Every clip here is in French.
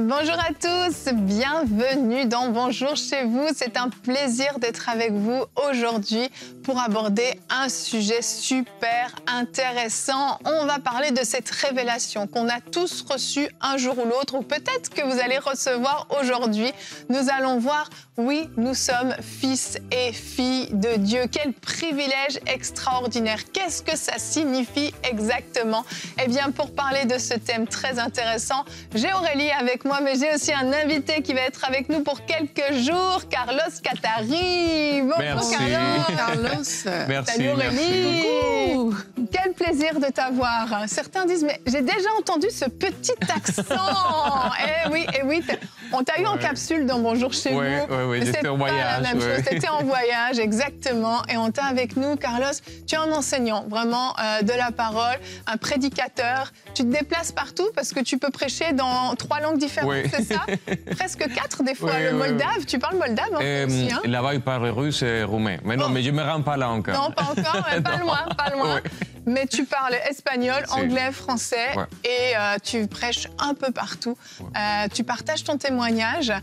Bonjour à tous, bienvenue dans Bonjour chez vous. C'est un plaisir d'être avec vous aujourd'hui pour aborder un sujet super intéressant. On va parler de cette révélation qu'on a tous reçue un jour ou l'autre, ou peut-être que vous allez recevoir aujourd'hui. Nous allons voir, oui, nous sommes fils et filles de Dieu. Quel privilège extraordinaire. Qu'est-ce que ça signifie exactement? Eh bien, pour parler de ce thème très intéressant, j'ai Aurélie avec moi, mais j'ai aussi un invité qui va être avec nous pour quelques jours, Carlos Catari. Bonjour. Merci. Carlos. Merci. Salut Aurélie. Coucou. Quel plaisir de t'avoir. Certains disent, mais j'ai déjà entendu ce petit accent. Eh oui, on t'a eu en capsule dans Bonjour chez vous. Oui, j'étais en voyage. La même chose. T'étais en voyage, exactement. Et on t'a avec nous, Carlos. Tu es un enseignant, vraiment, de la parole, un prédicateur. Tu te déplaces partout parce que tu peux prêcher dans 3 langues différentes, c'est ça? Presque 4 des fois. Le moldave, tu parles moldave aussi, hein? Là-bas, ils parlent russe et roumain. Mais non, mais je ne me rends pas là encore. Non, pas encore, pas loin. Oui. Mais tu parles espagnol, anglais, français et tu prêches un peu partout. Tu partages ton témoignage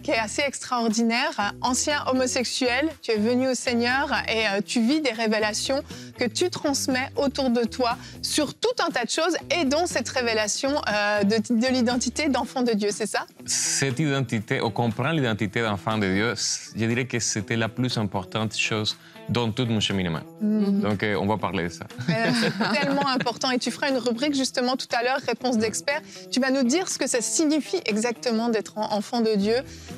qui est assez extraordinaire. Ancien homosexuel, tu es venu au Seigneur et tu vis des révélations que tu transmets autour de toi sur tout un tas de choses et dont cette révélation de l'identité d'enfant de Dieu, c'est ça? Cette identité, on comprend l'identité d'enfant de Dieu, je dirais que c'était la plus importante chose dans tout mon cheminement. Donc, on va parler de ça. C'est tellement important. Et tu feras une rubrique justement tout à l'heure, réponse d'experts. Tu vas nous dire ce que ça signifie exactement d'être enfant de Dieu.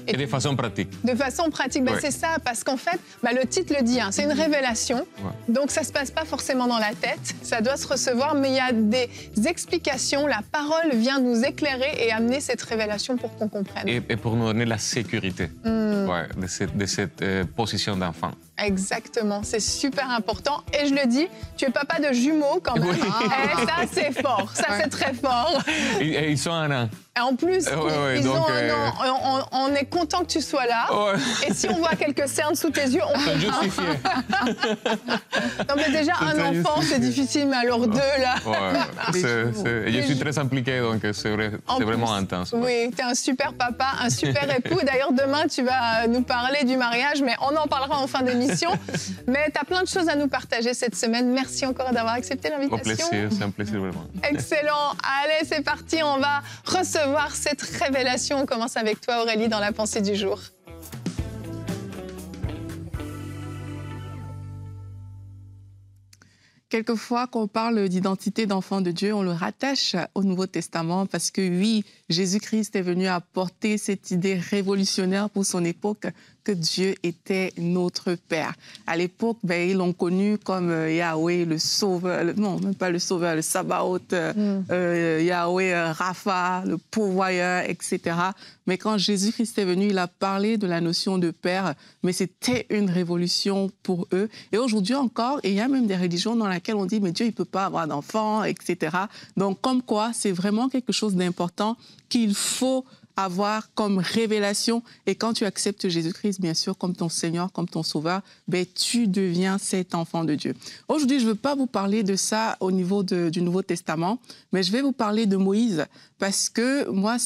Et de façon pratique. De façon pratique, c'est ça. Parce qu'en fait, le titre le dit, c'est une révélation. Donc, ça ne se passe pas forcément dans la tête. Ça doit se recevoir, mais il y a des explications. La parole vient nous éclairer et amener cette révélation pour qu'on comprenne. Et pour nous donner la sécurité de cette position d'enfant. Exactement, c'est super important. Et je le dis, tu es papa de jumeaux quand même. Et ça, c'est fort. Ça, c'est très fort. Et ils sont un an. Et en plus, ils donc, ont un an. On est content que tu sois là. Et si on voit quelques cernes sous tes yeux, on peut... justifié. Non, mais déjà, un enfant, c'est difficile, mais alors 2, là... Je suis très impliqué, donc c'est vraiment intense. Oui, tu es un super papa, un super époux. D'ailleurs, demain, tu vas nous parler du mariage, mais on en parlera en fin d'émission. Mais tu as plein de choses à nous partager cette semaine. Merci encore d'avoir accepté l'invitation. Au plaisir, c'est un plaisir vraiment. Excellent. Allez, c'est parti, on va recevoir cette révélation. On commence avec toi, Aurélie, dans la pensée du jour. Quelquefois, quand on parle d'identité d'enfant de Dieu, on le rattache au Nouveau Testament parce que oui, Jésus-Christ est venu apporter cette idée révolutionnaire pour son époque que Dieu était notre Père. À l'époque, ils l'ont connu comme Yahweh, le Sauveur, non, même pas le Sauveur, le Sabaoth, Yahweh, Rapha, le pourvoyeur, etc. Mais quand Jésus-Christ est venu, il a parlé de la notion de Père, mais c'était une révolution pour eux. Et aujourd'hui encore, il y a même des religions dans lesquelles on dit, mais Dieu, il ne peut pas avoir d'enfants, etc. Donc, comme quoi, c'est vraiment quelque chose d'important qu'il faut avoir comme révélation. Et quand tu acceptes Jésus-Christ, bien sûr, comme ton Seigneur, comme ton Sauveur, tu deviens cet enfant de Dieu. Aujourd'hui, je ne veux pas vous parler de ça au niveau du Nouveau Testament, mais je vais vous parler de Moïse, parce que moi,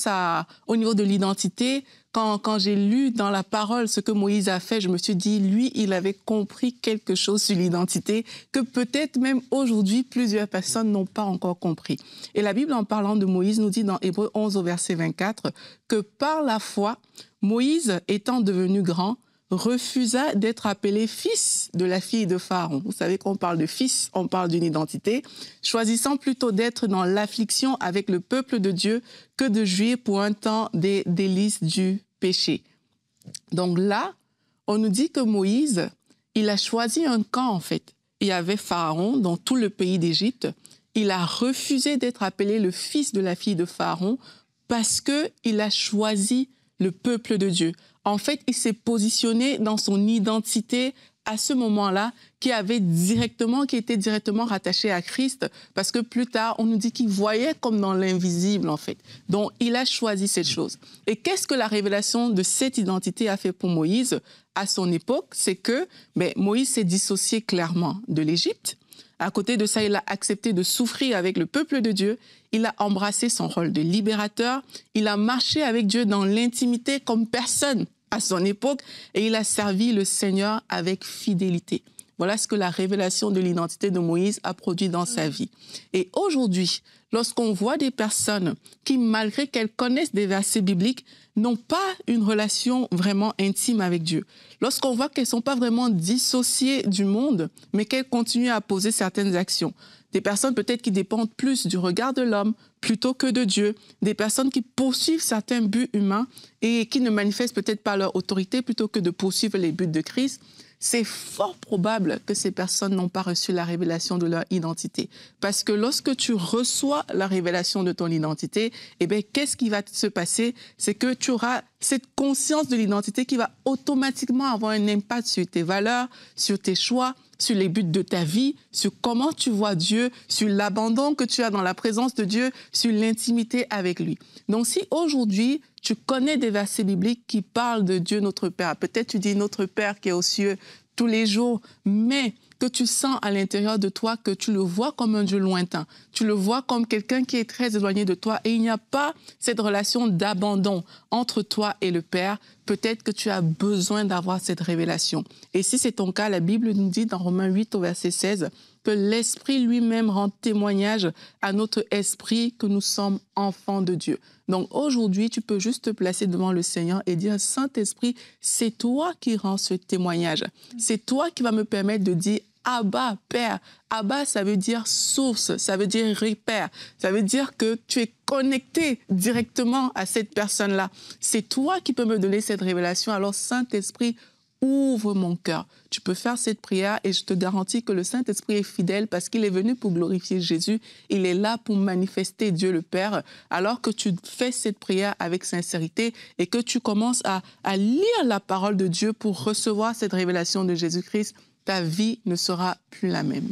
au niveau de l'identité, quand j'ai lu dans la parole ce que Moïse a fait, je me suis dit, lui, il avait compris quelque chose sur l'identité que peut-être même aujourd'hui, plusieurs personnes n'ont pas encore compris. Et la Bible, en parlant de Moïse, nous dit dans Hébreux 11 au verset 24 que par la foi, Moïse, étant devenu grand, refusa d'être appelé fils de la fille de Pharaon. Vous savez, quand on parle de fils, on parle d'une identité, choisissant plutôt d'être dans l'affliction avec le peuple de Dieu que de jouir pour un temps des délices du péché. Donc là, on nous dit que Moïse, il a choisi un camp en fait. Il y avait Pharaon dans tout le pays d'Égypte. Il a refusé d'être appelé le fils de la fille de Pharaon parce qu'il a choisi le peuple de Dieu. En fait, il s'est positionné dans son identité à ce moment-là qui était directement rattaché à Christ, parce que plus tard, on nous dit qu'il voyait comme dans l'invisible, en fait. Donc, il a choisi cette chose. Et qu'est-ce que la révélation de cette identité a fait pour Moïse à son époque? C'est que Moïse s'est dissocié clairement de l'Égypte. À côté de ça, il a accepté de souffrir avec le peuple de Dieu. Il a embrassé son rôle de libérateur. Il a marché avec Dieu dans l'intimité comme personne à son époque et il a servi le Seigneur avec fidélité. Voilà ce que la révélation de l'identité de Moïse a produit dans sa vie. Et aujourd'hui, lorsqu'on voit des personnes qui, malgré qu'elles connaissent des versets bibliques, n'ont pas une relation vraiment intime avec Dieu, lorsqu'on voit qu'elles ne sont pas vraiment dissociées du monde, mais qu'elles continuent à poser certaines actions, des personnes peut-être qui dépendent plus du regard de l'homme plutôt que de Dieu, des personnes qui poursuivent certains buts humains et qui ne manifestent peut-être pas leur autorité plutôt que de poursuivre les buts de Christ, c'est fort probable que ces personnes n'ont pas reçu la révélation de leur identité. Parce que lorsque tu reçois la révélation de ton identité, eh bien, qu'est-ce qui va se passer? C'est que tu auras cette conscience de l'identité qui va automatiquement avoir un impact sur tes valeurs, sur tes choix, sur les buts de ta vie, sur comment tu vois Dieu, sur l'abandon que tu as dans la présence de Dieu, sur l'intimité avec lui. Donc, si aujourd'hui, tu connais des versets bibliques qui parlent de Dieu notre Père, peut-être tu dis notre Père qui est aux cieux tous les jours, mais que tu sens à l'intérieur de toi que tu le vois comme un Dieu lointain, tu le vois comme quelqu'un qui est très éloigné de toi et il n'y a pas cette relation d'abandon entre toi et le Père, peut-être que tu as besoin d'avoir cette révélation. Et si c'est ton cas, la Bible nous dit dans Romains 8 au verset 16 que l'Esprit lui-même rend témoignage à notre esprit que nous sommes enfants de Dieu. Donc aujourd'hui, tu peux juste te placer devant le Seigneur et dire, Saint-Esprit, c'est toi qui rends ce témoignage. C'est toi qui vas me permettre de dire, Abba, Père. Abba, ça veut dire source, ça veut dire repère. Ça veut dire que tu es connecté directement à cette personne-là. C'est toi qui peux me donner cette révélation. Alors, Saint-Esprit, ouvre mon cœur. Tu peux faire cette prière et je te garantis que le Saint-Esprit est fidèle parce qu'il est venu pour glorifier Jésus. Il est là pour manifester Dieu le Père. Alors que tu fais cette prière avec sincérité et que tu commences à lire la parole de Dieu pour recevoir cette révélation de Jésus-Christ, ta vie ne sera plus la même.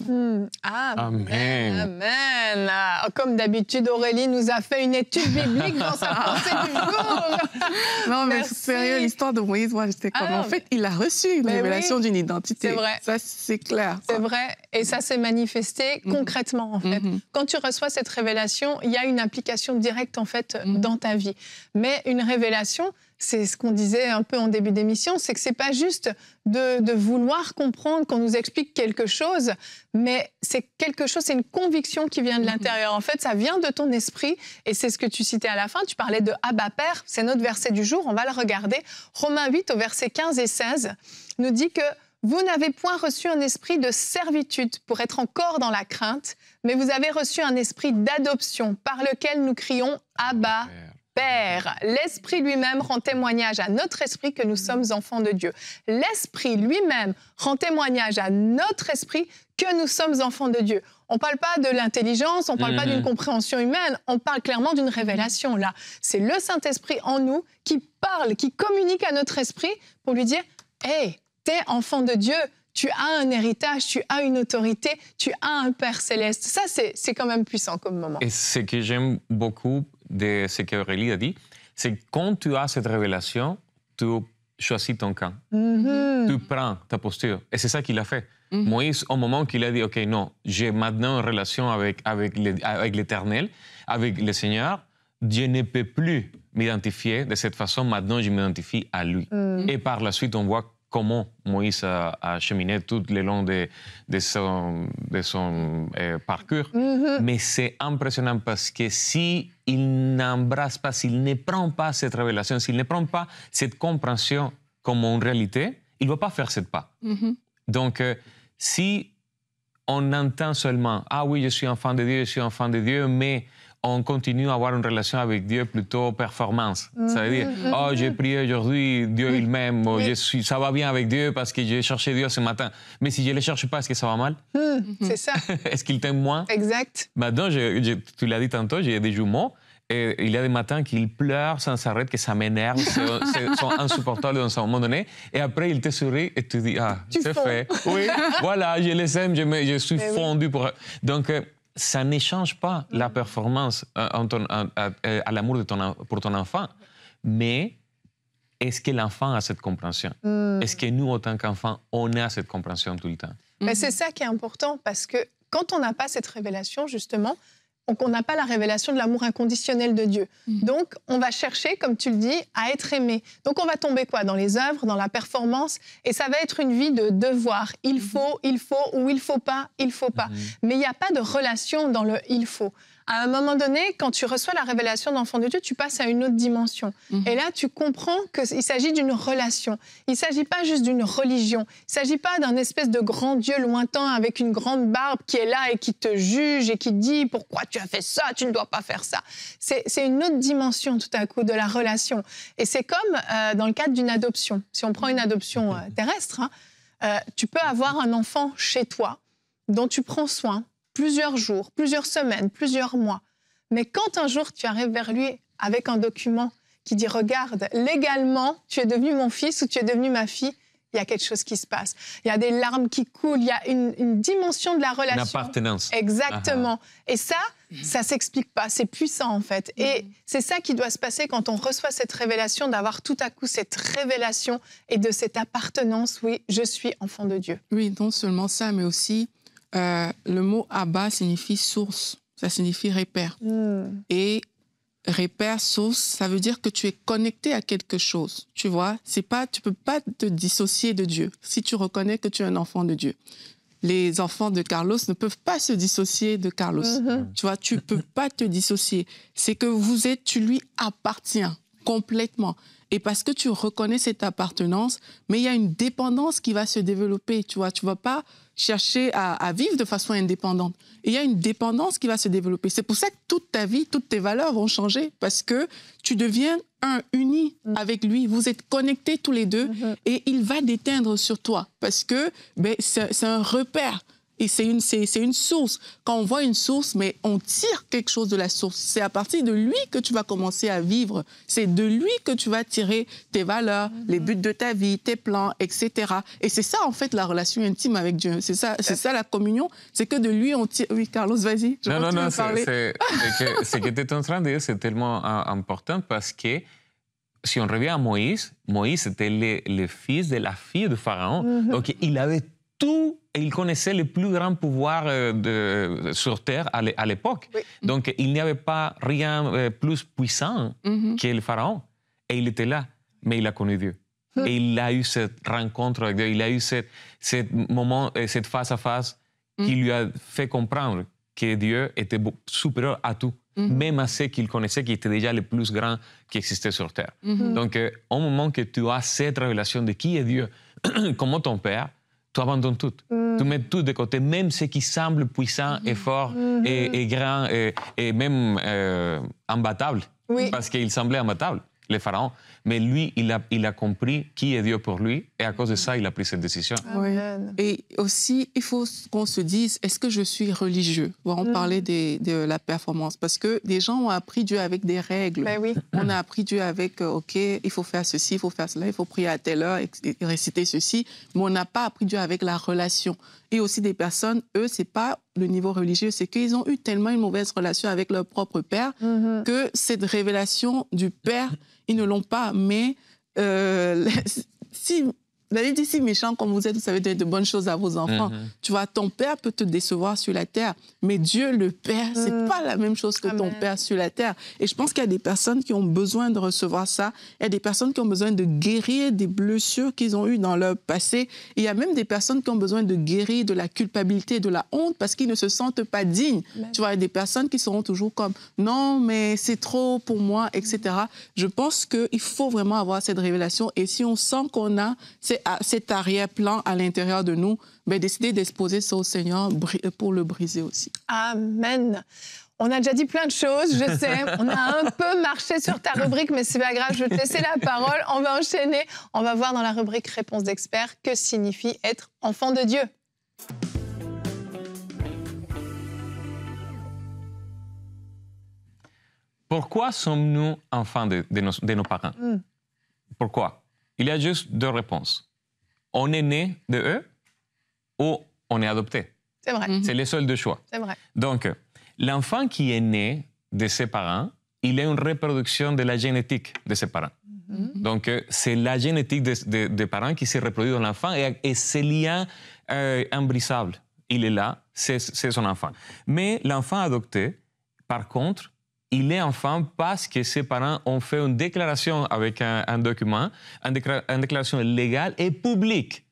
Amen. Amen. Comme d'habitude, Aurélie nous a fait une étude biblique dans sa pensée du jour. Non, mais sérieux, l'histoire de Moïse, moi, j'étais comme... En fait, il a reçu une révélation d'une identité. C'est vrai. Ça, c'est clair. C'est vrai. Et ça s'est manifesté concrètement, en fait. Quand tu reçois cette révélation, il y a une application directe, en fait, dans ta vie. Mais une révélation, c'est ce qu'on disait un peu en début d'émission, c'est que c'est pas juste de vouloir comprendre qu'on nous explique quelque chose, mais c'est quelque chose, c'est une conviction qui vient de l'intérieur. En fait, ça vient de ton esprit et c'est ce que tu citais à la fin. Tu parlais de Abba Père, c'est notre verset du jour, on va le regarder. Romains 8 au verset 15 et 16 nous dit que vous n'avez point reçu un esprit de servitude pour être encore dans la crainte, mais vous avez reçu un esprit d'adoption par lequel nous crions Abba Père. L'Esprit lui-même rend témoignage à notre esprit que nous sommes enfants de Dieu. L'Esprit lui-même rend témoignage à notre esprit que nous sommes enfants de Dieu. On ne parle pas de l'intelligence, on ne parle pas d'une compréhension humaine, on parle clairement d'une révélation. Là, c'est le Saint-Esprit en nous qui parle, qui communique à notre esprit pour lui dire « Hey, t'es enfant de Dieu ». Tu as un héritage, tu as une autorité, tu as un Père céleste. Ça, c'est quand même puissant comme moment. Et ce que j'aime beaucoup de ce qu'Aurélie a dit, c'est que quand tu as cette révélation, tu choisis ton camp. Tu prends ta posture. Et c'est ça qu'il a fait. Moïse, au moment qu'il a dit, OK, non, j'ai maintenant une relation avec l'Éternel, avec le Seigneur, je ne peux plus m'identifier de cette façon. Maintenant, je m'identifie à lui. Et par la suite, on voit comment Moïse a cheminé tout le long de son parcours. Mais c'est impressionnant parce que s'il n'embrasse pas, s'il ne prend pas cette révélation, s'il ne prend pas cette compréhension comme une réalité, il ne va pas faire ce pas. Donc, si on entend seulement « Ah oui, je suis enfant de Dieu », mais on continue à avoir une relation avec Dieu plutôt performance. Ça veut dire, oh, j'ai prié aujourd'hui, Dieu il m'aime, ça va bien avec Dieu parce que j'ai cherché Dieu ce matin. Mais si je ne le cherche pas, est-ce que ça va mal? C'est ça. Est-ce qu'il t'aime moins? Exact. Maintenant, tu l'as dit tantôt, j'ai des jumeaux. Et il y a des matins qu'ils pleurent sans arrêt, que ça m'énerve, sont insupportables dans un moment donné. Et après, ils te sourient et tu dis, ah, c'est fait. Oui, voilà, je les aime, je suis fondu pour... Donc, ça ne change pas la performance à l'amour pour ton enfant. Mais est-ce que l'enfant a cette compréhension? Est-ce que nous, en tant qu'enfants, on a cette compréhension tout le temps? Mais c'est ça qui est important parce que quand on n'a pas cette révélation, justement, on n'a pas la révélation de l'amour inconditionnel de Dieu. Donc, on va chercher, comme tu le dis, à être aimé. Donc, on va tomber quoi? Dans les œuvres, dans la performance. Et ça va être une vie de devoir. Il faut, ou il faut pas, il faut pas. Mais il n'y a pas de relation dans le « il faut ». À un moment donné, quand tu reçois la révélation d'enfant de Dieu, tu passes à une autre dimension. Et là, tu comprends qu'il s'agit d'une relation. Il ne s'agit pas juste d'une religion. Il ne s'agit pas d'un espèce de grand Dieu lointain avec une grande barbe qui est là et qui te juge et qui te dit « Pourquoi tu as fait ça? Tu ne dois pas faire ça. » C'est une autre dimension, tout à coup, de la relation. Et c'est comme dans le cadre d'une adoption. Si on prend une adoption terrestre, tu peux avoir un enfant chez toi dont tu prends soin plusieurs jours, plusieurs semaines, plusieurs mois. Mais quand un jour tu arrives vers lui avec un document qui dit « Regarde, légalement, tu es devenu mon fils ou tu es devenue ma fille », il y a quelque chose qui se passe. Il y a des larmes qui coulent, il y a une dimension de la relation. Une appartenance. Exactement. Et ça s'explique pas. C'est puissant, en fait. Et c'est ça qui doit se passer quand on reçoit cette révélation, d'avoir tout à coup cette révélation et de cette appartenance. Oui, je suis enfant de Dieu. Oui, non seulement ça, mais aussi le mot Abba signifie source, ça signifie repère. Et repère, source, ça veut dire que tu es connecté à quelque chose. Tu vois, tu peux pas te dissocier de Dieu si tu reconnais que tu es un enfant de Dieu. Les enfants de Carlos ne peuvent pas se dissocier de Carlos. Tu vois, tu peux pas te dissocier. C'est que tu lui appartiens complètement. Et parce que tu reconnais cette appartenance, mais il y a une dépendance qui va se développer. Tu vois, tu vas pas chercher à vivre de façon indépendante. Et il y a une dépendance qui va se développer. C'est pour ça que toute ta vie, toutes tes valeurs vont changer parce que tu deviens uni avec lui. Vous êtes connectés tous les deux et il va déteindre sur toi parce que c'est un repère. Et c'est une source. Quand on voit une source, mais on tire quelque chose de la source. C'est à partir de lui que tu vas commencer à vivre. C'est de lui que tu vas tirer tes valeurs, les buts de ta vie, tes plans, etc. Et c'est ça, en fait, la relation intime avec Dieu. C'est ça la communion. C'est que de lui, on tire... Oui, Carlos, vas-y. Non, ce que tu es en train de dire, c'est tellement important parce que si on revient à Moïse était le fils de la fille de Pharaon. Donc, il avait tout, et il connaissait le plus grand pouvoir sur Terre à l'époque. Oui. Donc, il n'y avait pas rien plus puissant que le Pharaon. Et il était là, mais il a connu Dieu. Et il a eu cette rencontre avec Dieu, il a eu cette moment, cette face-à-face qui lui a fait comprendre que Dieu était supérieur à tout, même à ce qu'il connaissait, qui était déjà le plus grand qui existait sur Terre. Donc, au moment que tu as cette révélation de qui est Dieu, comme ton Père, tu abandonnes tout. Tu mets tout de côté, même ce qui semble puissant et fort et grand et même imbattable. Oui. Parce qu'il semblait imbattable, le Pharaon. Mais lui, il a compris qui est Dieu pour lui et à cause de ça, il a pris cette décision. Amen. Et aussi, il faut qu'on se dise, est-ce que je suis religieux? On parlait de la performance parce que des gens ont appris Dieu avec des règles. Ben oui. On a appris Dieu avec, OK, il faut faire ceci, il faut faire cela, il faut prier à telle heure et réciter ceci, mais on n'a pas appris Dieu avec la relation. Et aussi des personnes, eux, c'est pas le niveau religieux, c'est qu'ils ont eu tellement une mauvaise relation avec leur propre père que cette révélation du père, ils ne l'ont pas. Mais si la Bible dit, si méchant comme vous êtes, vous savez donner de bonnes choses à vos enfants. Tu vois, ton père peut te décevoir sur la terre, mais Dieu, le Père, c'est pas la même chose que ton père sur la terre. Et je pense qu'il y a des personnes qui ont besoin de recevoir ça. Il y a des personnes qui ont besoin de guérir des blessures qu'ils ont eues dans leur passé. Et il y a même des personnes qui ont besoin de guérir de la culpabilité, de la honte, parce qu'ils ne se sentent pas dignes. Tu vois, il y a des personnes qui seront toujours comme « non, mais c'est trop pour moi », etc. Je pense qu'il faut vraiment avoir cette révélation. Et si on sent qu'on a cet arrière-plan à l'intérieur de nous, décider d'exposer ça au Seigneur pour le briser aussi. Amen. On a déjà dit plein de choses, je sais. On a un peu marché sur ta rubrique, mais c'est pas grave, je vais te laisser la parole. On va enchaîner. On va voir dans la rubrique Réponse d'experts que signifie être enfant de Dieu. Pourquoi sommes-nous enfants de nos parents? Pourquoi? Il y a juste deux réponses. On est né de eux ou on est adopté. C'est vrai. C'est les seuls deux choix. C'est vrai. Donc, l'enfant qui est né de ses parents, il est une reproduction de la génétique de ses parents. Donc, c'est la génétique des parents qui se reproduit dans l'enfant et ces liens imbrisable. Il est là, c'est son enfant. Mais l'enfant adopté, par contre, il est enfant parce que ses parents ont fait une déclaration avec un document, une déclaration légale et publique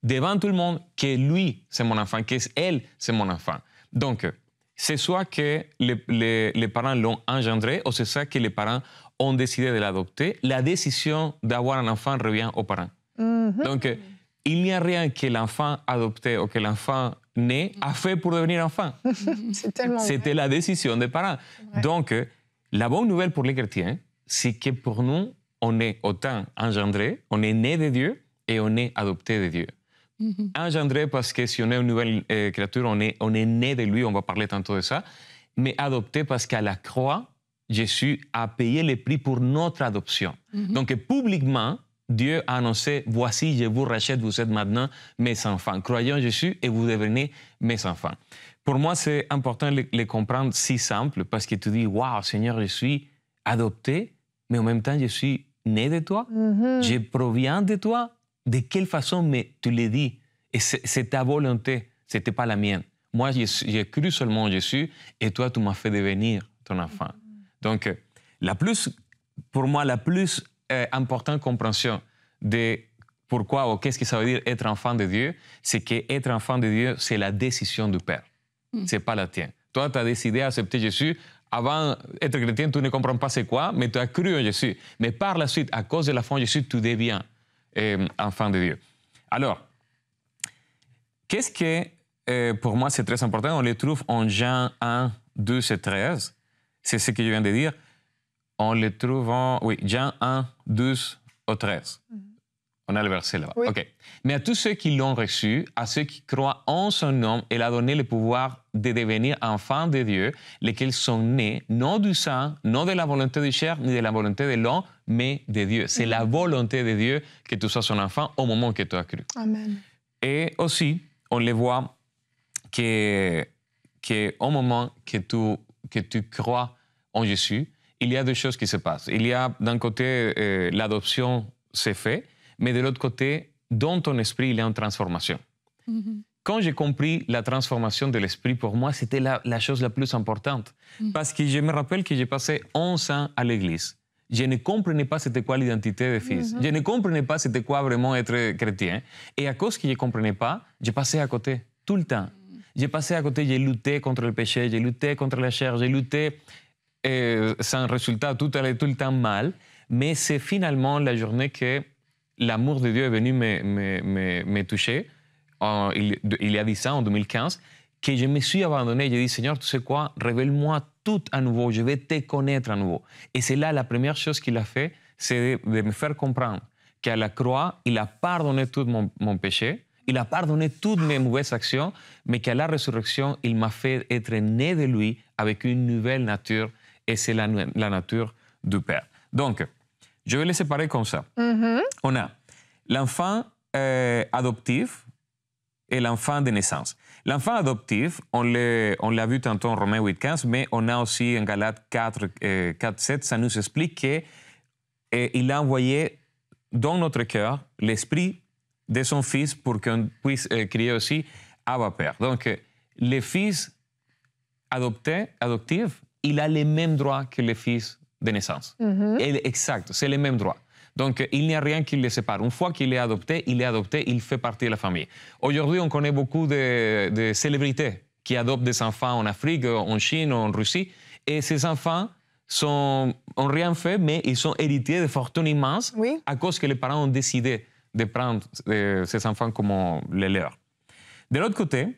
devant tout le monde que lui, c'est mon enfant, qu'elle, c'est mon enfant. Donc, c'est soit que les parents l'ont engendré ou c'est ça que les parents ont décidé de l'adopter. La décision d'avoir un enfant revient aux parents. Donc, il n'y a rien que l'enfant adopté ou que l'enfant né a fait pour devenir enfant. C'était la décision des parents. Donc, la bonne nouvelle pour les chrétiens, c'est que pour nous, on est autant engendré, on est né de Dieu et on est adopté de Dieu. Engendré parce que si on est une nouvelle créature, on est né de lui, on va parler tantôt de ça, mais adopté parce qu'à la croix, Jésus a payé le prix pour notre adoption. Donc, publiquement, Dieu a annoncé, voici, je vous rachète, vous êtes maintenant mes enfants. Croyez en Jésus et vous devenez mes enfants. Pour moi, c'est important de les comprendre si simple parce que tu dis, waouh, Seigneur, je suis adopté, mais en même temps, je suis né de toi, je proviens de toi. De quelle façon, mais tu l'as dit, et c'est ta volonté, ce n'était pas la mienne. Moi, j'ai cru seulement en Jésus et toi, tu m'as fait devenir ton enfant. Donc, pour moi, la plus importante compréhension de pourquoi ou qu'est-ce que ça veut dire être enfant de Dieu, c'est qu'être enfant de Dieu, c'est la décision du Père. Ce n'est pas la tienne. Toi, tu as décidé d'accepter Jésus. Avant d'être chrétien, tu ne comprends pas c'est quoi, mais tu as cru en Jésus. Mais par la suite, à cause de la foi en Jésus, tu deviens enfant de Dieu. Alors, qu'est-ce que, pour moi, c'est très important? On le trouve en Jean 1, 12 et 13. C'est ce que je viens de dire. On le trouve en Jean 1, 12 au 13. On a le verset là-bas. Oui. OK. Mais à tous ceux qui l'ont reçu, à ceux qui croient en son nom, il a donné le pouvoir de devenir enfants de Dieu, lesquels sont nés, non du sang, non de la volonté du chair, ni de la volonté de l'homme, mais de Dieu. C'est la volonté de Dieu que tu sois son enfant au moment que tu as cru. Amen. Et aussi, on le voit qu'au moment que tu crois en Jésus, il y a deux choses qui se passent. Il y a d'un côté, l'adoption s'est faite, mais de l'autre côté, dans ton esprit, il y a une transformation. Quand j'ai compris la transformation de l'esprit, pour moi, c'était la chose la plus importante. Parce que je me rappelle que j'ai passé 11 ans à l'église. Je ne comprenais pas c'était quoi l'identité de fils. Je ne comprenais pas c'était quoi vraiment être chrétien. Et à cause que je ne comprenais pas, j'ai passé à côté tout le temps. J'ai passé à côté, j'ai lutté contre le péché, j'ai lutté contre la chair, j'ai lutté sans résultat, tout allait tout le temps mal. Mais c'est finalement la journée que l'amour de Dieu est venu me toucher, il y a 10 ans, en 2015, que je me suis abandonné. J'ai dit, Seigneur, tu sais quoi, révèle-moi tout à nouveau, je vais te connaître à nouveau. Et c'est là la première chose qu'il a fait, c'est de me faire comprendre qu'à la croix, il a pardonné tout mon péché, il a pardonné toutes mes mauvaises actions, mais qu'à la résurrection, il m'a fait être né de lui avec une nouvelle nature, et c'est la nature du Père. Donc, je vais les séparer comme ça. On a l'enfant adoptif et l'enfant de naissance. L'enfant adoptif, on l'a vu tantôt en Romains 8,15, mais on a aussi en Galates 4,7, ça nous explique qu'il a envoyé dans notre cœur l'esprit de son Fils pour qu'on puisse crier aussi Abba Père. Donc, le Fils adoptif, il a les mêmes droits que le Fils de naissance. Exact, c'est les mêmes droits. Donc, il n'y a rien qui les sépare. Une fois qu'il est adopté, il fait partie de la famille. Aujourd'hui, on connaît beaucoup de célébrités qui adoptent des enfants en Afrique, en Chine, en Russie. Et ces enfants n'ont rien fait, mais ils sont héritiers de fortunes immenses à cause que les parents ont décidé de prendre ces enfants comme les leurs. De l'autre côté,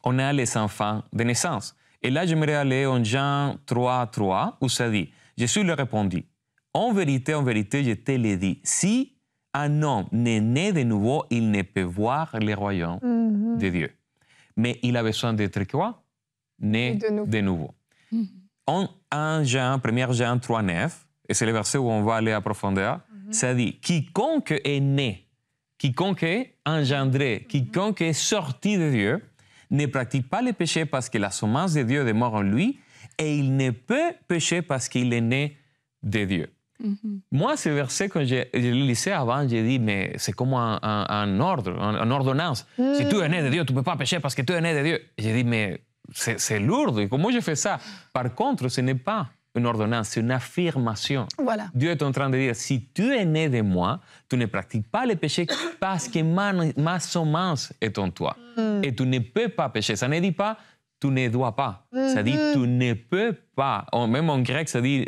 on a les enfants de naissance. Et là, j'aimerais aller en Jean 3,3, où ça dit, Jésus leur répondit, en vérité, je te l'ai dit, si un homme n'est né de nouveau, il ne peut voir le royaume de Dieu. Mais il a besoin d'être quoi? Né de nouveau. En 1 Jean 3,9, et c'est le verset où on va aller à profondeur, ça dit, quiconque est né, quiconque est engendré, quiconque est sorti de Dieu, ne pratique pas le péché parce que la semence de Dieu demeure en lui, et il ne peut pécher parce qu'il est né de Dieu. Moi, ce verset, quand je le lisais avant, j'ai dit, mais c'est comme un ordre, une ordonnance. Si tu es né de Dieu, tu ne peux pas pécher parce que tu es né de Dieu. J'ai dit, mais c'est lourd. Comment je fais ça? Par contre, ce n'est pas une ordonnance, c'est une affirmation. Voilà. Dieu est en train de dire, si tu es né de moi, tu ne pratiques pas le péché parce que ma semence est en toi. Et tu ne peux pas pécher. Ça ne dit pas, tu ne dois pas. Ça dit, tu ne peux pas. Même en grec, ça dit,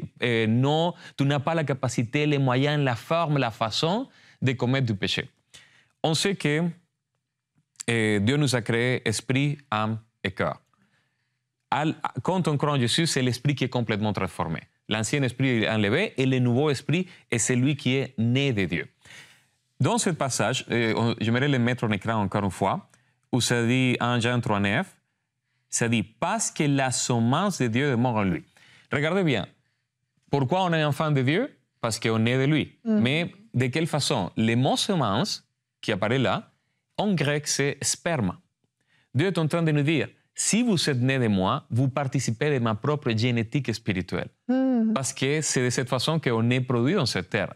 non, tu n'as pas la capacité, les moyens, la forme, la façon de commettre du péché. On sait que Dieu nous a créé esprit, âme et cœur. Quand on croit en Jésus, c'est l'esprit qui est complètement transformé. L'ancien esprit est enlevé et le nouveau esprit est celui qui est né de Dieu. Dans ce passage, j'aimerais le mettre en écran encore une fois, où ça dit en Jean 3,9, ça dit « parce que la semence de Dieu demeure en lui ». Regardez bien, pourquoi on est enfant de Dieu? Parce qu'on est de lui. Mais de quelle façon? Le mot « semence » qui apparaît là, en grec, c'est « sperma ». Dieu est en train de nous dire « si vous êtes né de moi, vous participez de ma propre génétique spirituelle. Parce que c'est de cette façon qu'on est produit dans cette terre,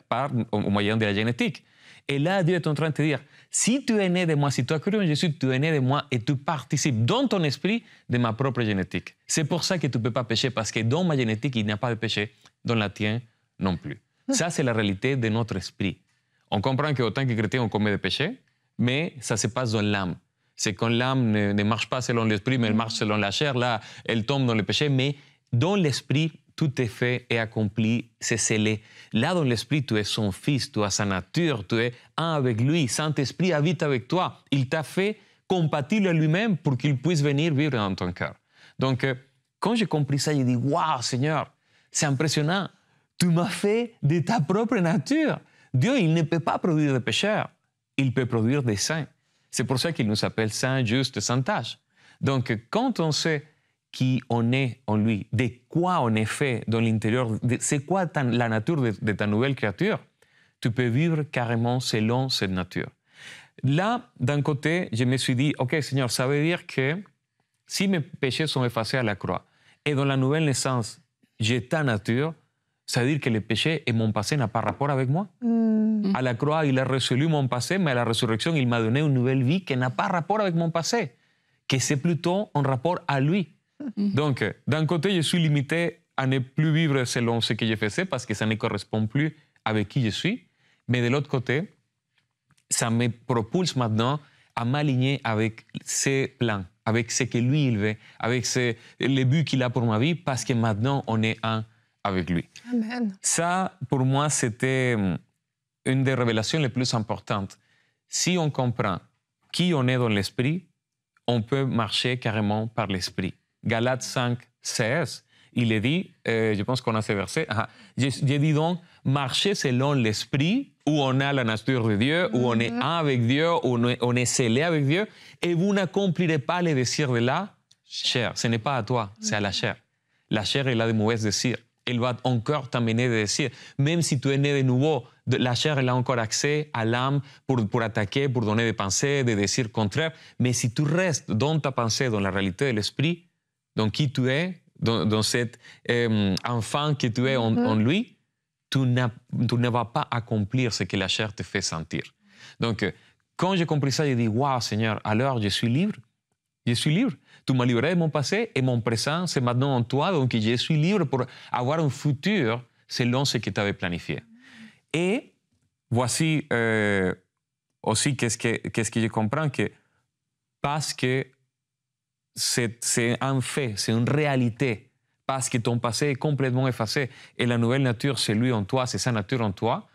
au moyen de la génétique. Et là, Dieu est en train de te dire, si tu es né de moi, si tu as cru en Jésus, tu es né de moi et tu participes dans ton esprit de ma propre génétique. C'est pour ça que tu ne peux pas pécher, parce que dans ma génétique, il n'y a pas de péché, dans la tienne non plus. Ça, c'est la réalité de notre esprit. On comprend qu'autant que chrétien, on commet des péchés, mais ça se passe dans l'âme. C'est quand l'âme ne marche pas selon l'esprit, mais elle marche selon la chair, là, elle tombe dans le péché, mais dans l'esprit, tout est fait et accompli, c'est scellé. Là, dans l'esprit, tu es son fils, tu as sa nature, tu es un avec lui. Saint-Esprit habite avec toi. Il t'a fait compatible à lui-même pour qu'il puisse venir vivre dans ton cœur. Donc, quand j'ai compris ça, j'ai dit, waouh, Seigneur, c'est impressionnant. Tu m'as fait de ta propre nature. Dieu, il ne peut pas produire des pécheurs. Il peut produire des saints. C'est pour ça qu'il nous appelle saint, juste, sans tache. Donc, quand on sait qui on est en lui, de quoi on est fait dans l'intérieur, c'est quoi la nature de ta nouvelle créature, tu peux vivre carrément selon cette nature. Là, d'un côté, je me suis dit, OK, Seigneur, ça veut dire que si mes péchés sont effacés à la croix et dans la nouvelle naissance, j'ai ta nature, ça veut dire que le péché et mon passé n'ont pas rapport avec moi. À la croix, il a résolu mon passé, mais à la résurrection, il m'a donné une nouvelle vie qui n'a pas rapport avec mon passé, que c'est plutôt en rapport à lui. Donc, d'un côté, je suis limité à ne plus vivre selon ce que je faisais parce que ça ne correspond plus avec qui je suis. Mais de l'autre côté, ça me propulse maintenant à m'aligner avec ses plans, avec ce que lui, il veut, avec les buts qu'il a pour ma vie, parce que maintenant, on est un avec lui. Amen. Ça, pour moi, c'était une des révélations les plus importantes. Si on comprend qui on est dans l'esprit, on peut marcher carrément par l'esprit. Galates 5, 16, il est dit, je pense qu'on a ce verset, j'ai dit donc, marchez selon l'esprit, où on a la nature de Dieu, où on est un avec Dieu, où on est scellé avec Dieu, et vous n'accomplirez pas les désirs de la chair. Ce n'est pas à toi, c'est à la chair. La chair, elle a de mauvais désirs. Elle va encore t'amener des désirs. Même si tu es né de nouveau, la chair, elle a encore accès à l'âme pour attaquer, pour donner des pensées, des désirs contraires. Mais si tu restes dans ta pensée, dans la réalité de l'esprit, dans qui tu es, dans cet enfant que tu es en lui, tu ne vas pas accomplir ce que la chair te fait sentir. Donc, quand j'ai compris ça, j'ai dit, waouh, Seigneur, alors je suis libre. Je suis libre. Tu m'as libéré de mon passé et mon présent, c'est maintenant en toi. Donc, je suis libre pour avoir un futur selon ce que tu avais planifié. Et voici aussi qu'est-ce que je comprends, que parce que c'est un fait, c'est une réalité, parce que ton passé est complètement effacé et la nouvelle nature, c'est lui en toi, c'est sa nature en toi.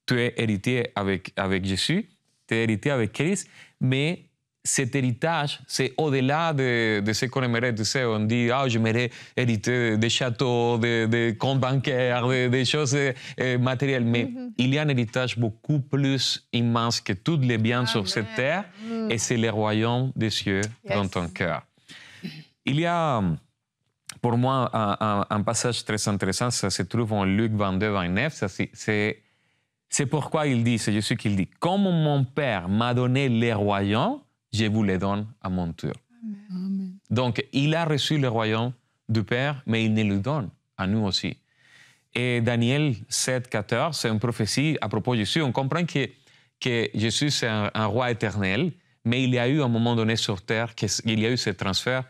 Tu es héritier avec Jésus, tu es héritier avec Christ, mais cet héritage, c'est au-delà de ce qu'on aimerait. Tu sais, on dit, j'aimerais hériter des châteaux, des comptes bancaires, des choses matérielles. Mais il y a un héritage beaucoup plus immense que tous les biens sur cette terre, et c'est le royaume des cieux dans ton cœur. Il y a, pour moi, un passage très intéressant, ça se trouve en Luc 22, 29. C'est pourquoi il dit, c'est Jésus qui le dit, « Comme mon Père m'a donné les royaumes, je vous les donne à mon tour. » Donc, il a reçu le royaume du Père, mais il nous le donne à nous aussi. Et Daniel 7, 14, c'est une prophétie à propos de Jésus. On comprend que Jésus, c'est un roi éternel, mais il y a eu un moment donné sur terre qu'il y a eu ce transfert.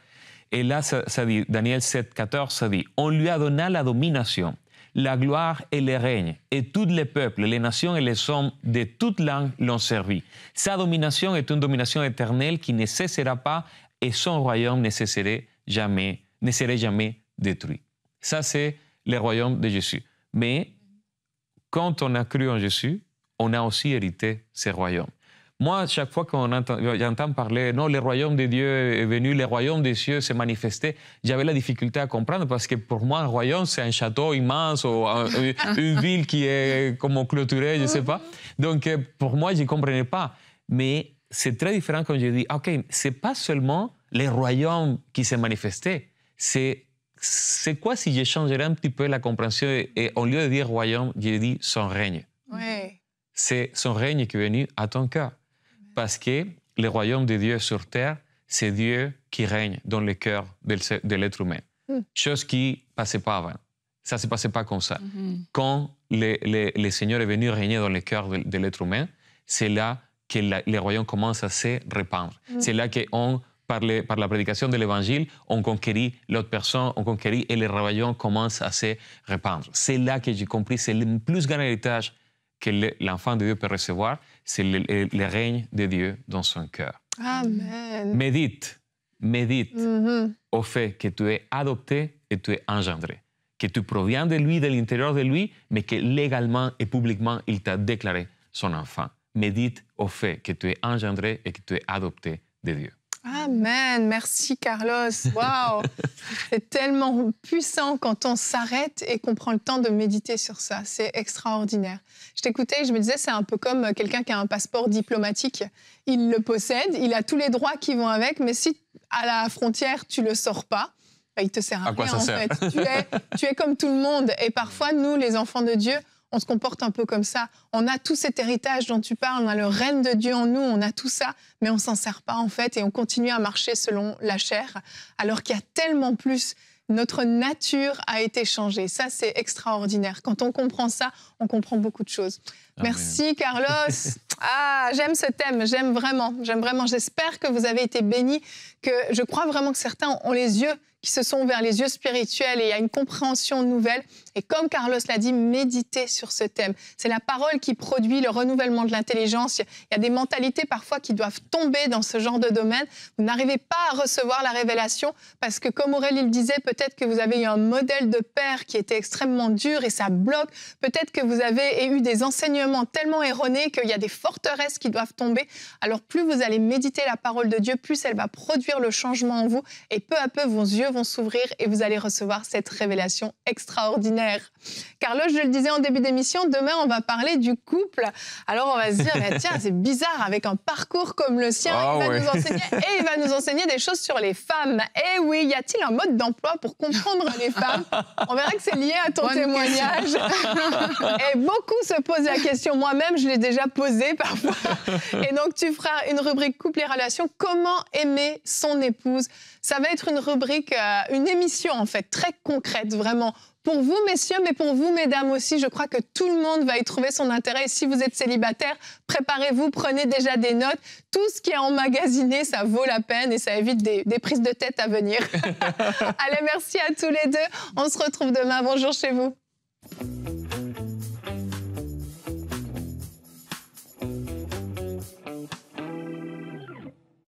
Et là, ça dit, Daniel 7, 14, ça dit, on lui a donné la domination, la gloire et le règne, et tous les peuples, les nations et les hommes de toute langue l'ont servi. Sa domination est une domination éternelle qui ne cessera pas, et son royaume ne serait jamais détruit. Ça, c'est le royaume de Jésus. Mais quand on a cru en Jésus, on a aussi hérité ce royaume. Moi, chaque fois j'entends parler, non, le royaume de Dieu est venu, le royaume des cieux s'est manifesté, j'avais la difficulté à comprendre parce que pour moi, un royaume, c'est un château immense ou une ville qui est comme clôturée, je ne sais pas. Donc, pour moi, je ne comprenais pas. Mais c'est très différent quand je dis, OK, ce n'est pas seulement le royaume qui s'est manifesté, c'est quoi si je changerais un petit peu la compréhension et au lieu de dire royaume, je dis son règne. Ouais. C'est son règne qui est venu à ton cœur. Parce que le royaume de Dieu sur terre, c'est Dieu qui règne dans le cœur de l'être humain. Chose qui ne passait pas avant. Ça ne se passait pas comme ça. Quand le Seigneur est venu régner dans le cœur de l'être humain, c'est là que le royaume commence à se répandre. C'est là qu'on, par la prédication de l'Évangile, on conquérit l'autre personne, on conquérit et le royaume commence à se répandre. C'est là que j'ai compris, c'est le plus grand héritage que l'enfant de Dieu peut recevoir, c'est le règne de Dieu dans son cœur. Amen. Médite au fait que tu es adopté et tu es engendré, que tu proviens de lui, de l'intérieur de lui, mais que légalement et publiquement, il t'a déclaré son enfant. Médite au fait que tu es engendré et que tu es adopté de Dieu. Amen. Merci, Carlos. Waouh! C'est tellement puissant quand on s'arrête et qu'on prend le temps de méditer sur ça. C'est extraordinaire. Je t'écoutais et je me disais, c'est un peu comme quelqu'un qui a un passeport diplomatique. Il le possède, il a tous les droits qui vont avec, mais si à la frontière, tu ne le sors pas, il ne te sert à rien, en fait. Tu es comme tout le monde. Et parfois, nous, les enfants de Dieu, on se comporte un peu comme ça. On a tout cet héritage dont tu parles, on a le règne de Dieu en nous, on a tout ça, mais on ne s'en sert pas en fait et on continue à marcher selon la chair, alors qu'il y a tellement plus. Notre nature a été changée. Ça, c'est extraordinaire. Quand on comprend ça, on comprend beaucoup de choses. Amen. Merci, Carlos. Ah, j'aime ce thème, j'aime vraiment. J'espère que vous avez été bénis, que je crois vraiment que certains ont les yeux qui se sont vers les yeux spirituels et il y a une compréhension nouvelle. Et comme Carlos l'a dit, méditez sur ce thème. C'est la parole qui produit le renouvellement de l'intelligence. Il y a des mentalités parfois qui doivent tomber dans ce genre de domaine. Vous n'arrivez pas à recevoir la révélation parce que, comme Aurélie le disait, peut-être que vous avez eu un modèle de père qui était extrêmement dur et ça bloque. Peut-être que vous avez eu des enseignements tellement erronés qu'il y a des forteresses qui doivent tomber. Alors plus vous allez méditer la parole de Dieu, plus elle va produire le changement en vous et peu à peu vos yeux vont s'ouvrir et vous allez recevoir cette révélation extraordinaire. Carlos, je le disais en début d'émission, demain on va parler du couple. Alors on va se dire, tiens, c'est bizarre avec un parcours comme le sien, il va nous enseigner des choses sur les femmes. Eh oui, y a-t-il un mode d'emploi pour comprendre les femmes? On verra que c'est lié à ton témoignage. Et beaucoup se posent la question, moi-même je l'ai déjà posée parfois. Et donc tu feras une rubrique couple et relations, comment aimer son épouse. Ça va être une rubrique, une émission en fait, très concrète, vraiment. Pour vous, messieurs, mais pour vous, mesdames aussi, je crois que tout le monde va y trouver son intérêt. Et si vous êtes célibataire, préparez-vous, prenez déjà des notes. Tout ce qui est emmagasiné, ça vaut la peine et ça évite des prises de tête à venir. Allez, merci à tous les deux. On se retrouve demain. Bonjour chez vous.